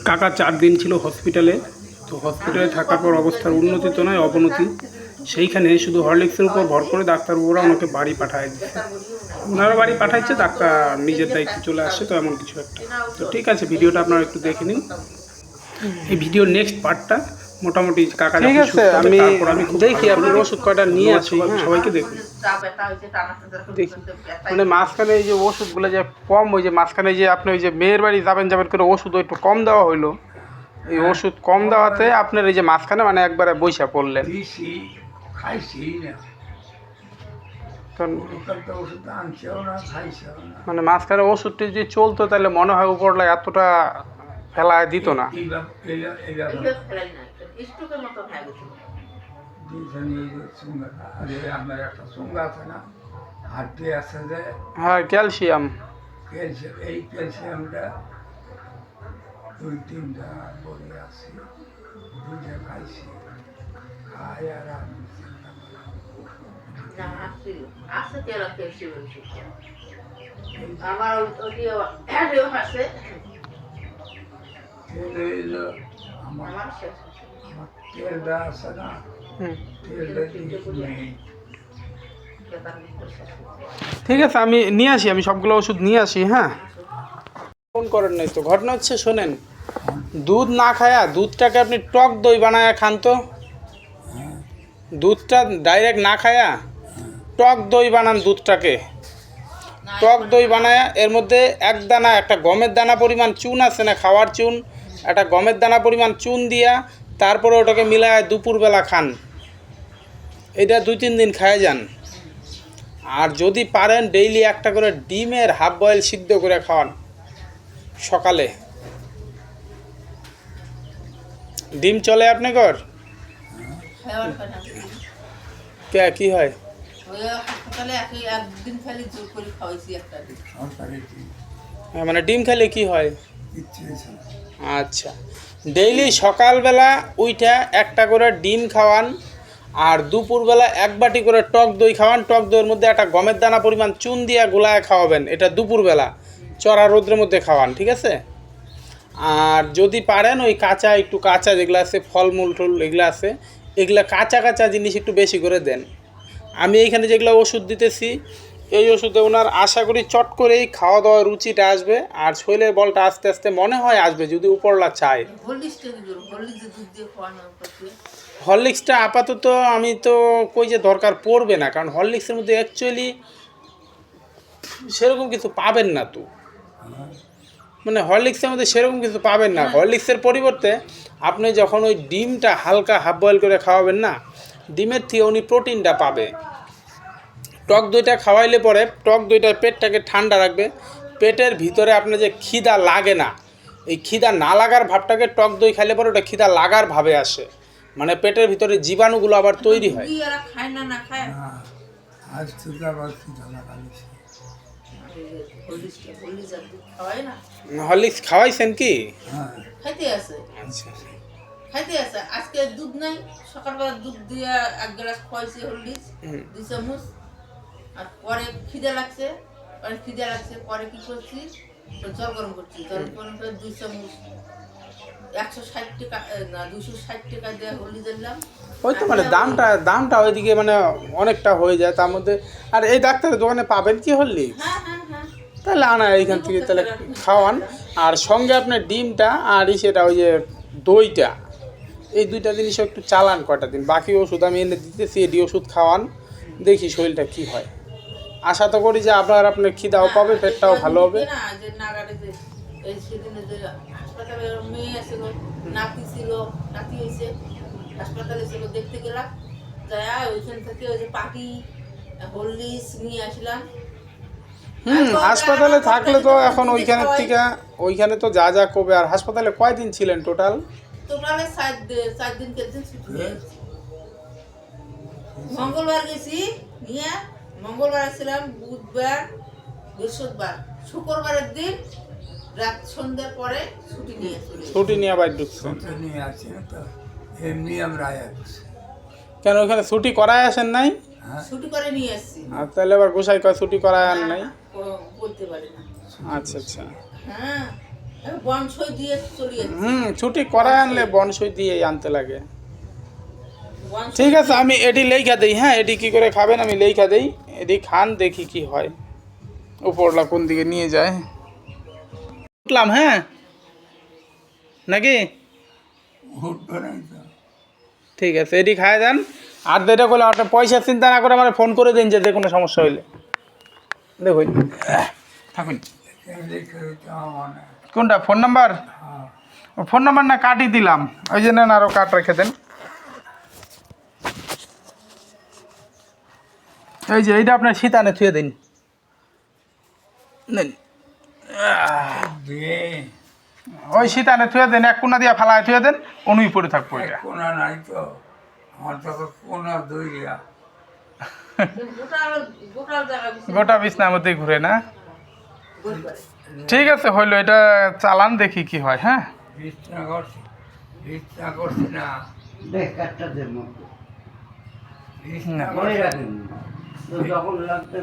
কাকা 4 দিন ছিল হসপিটালে। তো হসপিটালে থাকার পর অবস্থার উন্নতি তো নয়, অবনতি। সেইখানে শুধু হরলিক্সের উপর ভর করে ডাক্তারবাবুরা ওনাকে বাড়ি পাঠায় দিচ্ছে। ওনারা বাড়ি পাঠাইছে, ডাক্তার নিজের দায়িত্বে চলে আসছে, তো এমন কিছু একটা। তো ঠিক আছে, ভিডিওটা আপনারা একটু দেখে নিন। এই ভিডিওর নেক্সট পার্টটা মোটামুটি কাকা ঠিক আছে, আমি তারপর আমি দেখি আপনার ওষুধ কয়টা নিয়ে আসি। সবাইকে দেখুন। দেখি মানে মাঝখানে এই যে ওষুধগুলো যে কম, ওই যে মাঝখানে যে আপনি ওই যে মেয়ের বাড়ি যাবেন করে ওষুধ একটু কম দেওয়া হইলো, এই ওষুধ কম দেওয়াতে আপনার এই যে মাঝখানে মানে একবারে বৈশা পড়লেন। মানে মাঝখানে ওষুধটি যদি চলতো তাহলে মনে হয় উপরলা এতটা ফেলায় দিত না। হ্যাঁ, ক্যালসিয়াম। এই ক্যালসিয়ামটা 2-3টা বড়ি আছে, 2টা খাইছি, খাই আর আমি আমার তেলটা আছে না, তেলটা নেই। ঠিক আছে, আমি নিয়ে আসি, আমি সবগুলো ওষুধ নিয়ে আসি। হ্যাঁ, ফোন করেন নাই তো। ঘটনা হচ্ছে শোনেন, দুধ না খায়া দুধটাকে আপনি টক দই বানায়া খান তো। দুধটা ডাইরেক্ট না খায়া টক দই বানান। দুধটাকে টক দই বানায়া এর মধ্যে এক দানা, একটা গমের দানা পরিমাণ চুন আছে না, খাওয়ার চুন, একটা গমের দানা পরিমাণ চুন দিয়া তারপরে ওটাকে মিলায় দুপুরবেলা খান। এটা 2-3 দিন খায় যান। আর যদি পারেন ডেইলি একটা করে ডিমের হাফ বয়েল সিদ্ধ করে খাওয়ান সকালে। ডিম চলে আপনি কর কে কি হয়? মানে ডিম খেলে কি হয়? আচ্ছা, ডেইলি সকালবেলা উইঠা একটা করে ডিম খাওয়ান, আর দুপুরবেলা 1 বাটি করে টক দই খাওয়ান। টক দইয়ের মধ্যে একটা গমের দানা পরিমাণ চুন দিয়ে গোলায় খাওয়াবেন। এটা দুপুরবেলা চড়া রোদ্রের মধ্যে খাওয়ান, ঠিক আছে? আর যদি পারেন ওই কাঁচা, একটু কাঁচা যেগুলো আছে ফলমূল টুল এগুলো আছে, এগুলো কাঁচা কাঁচা জিনিস একটু বেশি করে দেন। আমি এইখানে যেগুলো ওষুধ দিতেছি, এই ওষুধে ওনার আশা করি চট করেই খাওয়া দাওয়ার রুচিটা আসবে, আর শরীরের বলটা আস্তে আস্তে মনে হয় আসবে যদি উপরলা চায়। হরলিক্সটা আপাতত আমি তো কই যে দরকার পড়বে না, কারণ হরলিক্সের মধ্যে অ্যাকচুয়ালি সেরকম কিছু পাবেন না। তো মানে হরলিক্সের মধ্যে সেরকম কিছু পাবেন না। হরলিক্সের পরিবর্তে আপনি যখন ওই ডিমটা হালকা হাফ বয়েল করে খাওয়াবেন না, ডিমের থেকে উনি প্রোটিনটা পাবে। টক দইটা খাওয়াইলে পরে টক দইটা পেটটাকে ঠান্ডা রাখবে। পেটের ভিতরে আপনার যে খিদা লাগে না, এই খিদা না লাগার ভাবটাকে টক দই খাইলে পরে ওটা খিদা লাগার ভাবে আসে, মানে পেটের ভিতরে জীবাণুগুলো আবার তৈরি হয়। হরলিক্স খাওয়াইছেন কি? খাইতে আছে, আচ্ছা, খাইতে আছে। আজকে দুধ নাই, সকালবেলা দুধ দিয়ে 1 গ্লাস খাইছি হরলিক্স 2 চামচ। আর পরে খিদে লাগছে, পরে কি করছি, জল গরম করছি, জল গরম করে 2 চামচ 160 টাকা না 260 টাকা দিয়ে হরলিক্স দিলাম। ওই তো মানে দামটা ওইদিকে মানে অনেকটা হয়ে যায় তার মধ্যে। আর এই ডাক্তারের দোকানে পাবেন কি হরলিক্স? হ্যাঁ হ্যাঁ হ্যাঁ, তাহলে আনা এইখান থেকে তাহলে খাওয়ান। আর সঙ্গে আপনার ডিমটা আর সেটা ওই যে দইটা, এই 2টা জিনিস একটু চালান কয়টা দিন। বাকি ওষুধ আমি এনে দিতেছি, এডি ওষুধ খাওয়ান, দেখি শরীরটা কি হয়। আশা তো করি যে আপনার খিদাও পাবে, পেটটাও ভালো হবে। হাসপাতালে মেয়ে ছিল, নাতি ছিল, নাতি হয়েছে, হাসপাতালে ছিল, দেখতে গেলাম, যাই ওইখান থেকে ওই যে পাখি হরলিক্স নিয়ে আসলাম। হাসপাতালে থাকলে তো এখন ওইখানে তো যা যা করবে। আর হাসপাতালে কয়দিন ছিলেন টোটাল? টোটালে 4 দিন ছুটি হয়েছে। মঙ্গলবার গেছি নিয়ে, মঙ্গলবার ছিলাম, বুধবার, বৃহস্পতিবার, শুক্রবারের দিন রাত সন্ধ্যার পরে ছুটি নিয়ে আবার ঢুকছে। এমনি আমরা আসছি। কেন ওখানে ছুটি করায় আসেন নাই? ছুটি করে নিয়ে আসছি। আর তাহলে আবার গোসাই কয় ছুটি করায় আন নাই? বলতে পারি না। আচ্ছা আচ্ছা। হ্যাঁ, বনসই দিয়ে চলে যাচ্ছে ছুটি করায় আনলে বনসই দিয়ে আনতে লাগে। বনসই ঠিক আছে, আমি এটি লেখা দিই। হ্যাঁ, এটি কি করে খাবেন আমি লেখা দিই, এটি খান, দেখি কি হয়, উপরলা কোন দিকে নিয়ে যায়। উঠলাম, হ্যাঁ নাকি? উঠবে নাই তো। ঠিক আছে, এটি খায় দেন। আর যেটা করলে আপনার পয়সা চিন্তা না করে আমার ফোন করে দিন যে কোনো সমস্যা হইলে। দেখুন, থাকুন। লিখে দিতে আমার না। কোনটা ফোন নাম্বার? হ্যাঁ, ফোন নাম্বার না কাটই দিলাম, ওই জন্য আরও কাট রেখে দেন। এই যে এইটা আপনার শীতানে থুয়ে দিন, নেন। দিয়ে ওই শীতানে থুয়ে দেন, এক কোনা দিয়া ফালায় থুয়ে দেন, অনুই পড়ে থাকবো এক এটা। কোনা নাই তো, আমার তো কোনা দুইয়া। গোটা জায়গা গোটা বিছনার মধ্যে ঘুরে না। বই করে ঠিক আছে, হইলো, এটা চালান, দেখি কি হয়। হ্যাঁ, বিছনা করছি না। দেখ কাঠটা দে মুখ বিছনা মনে করছি রাখেন তো যখন লাগবে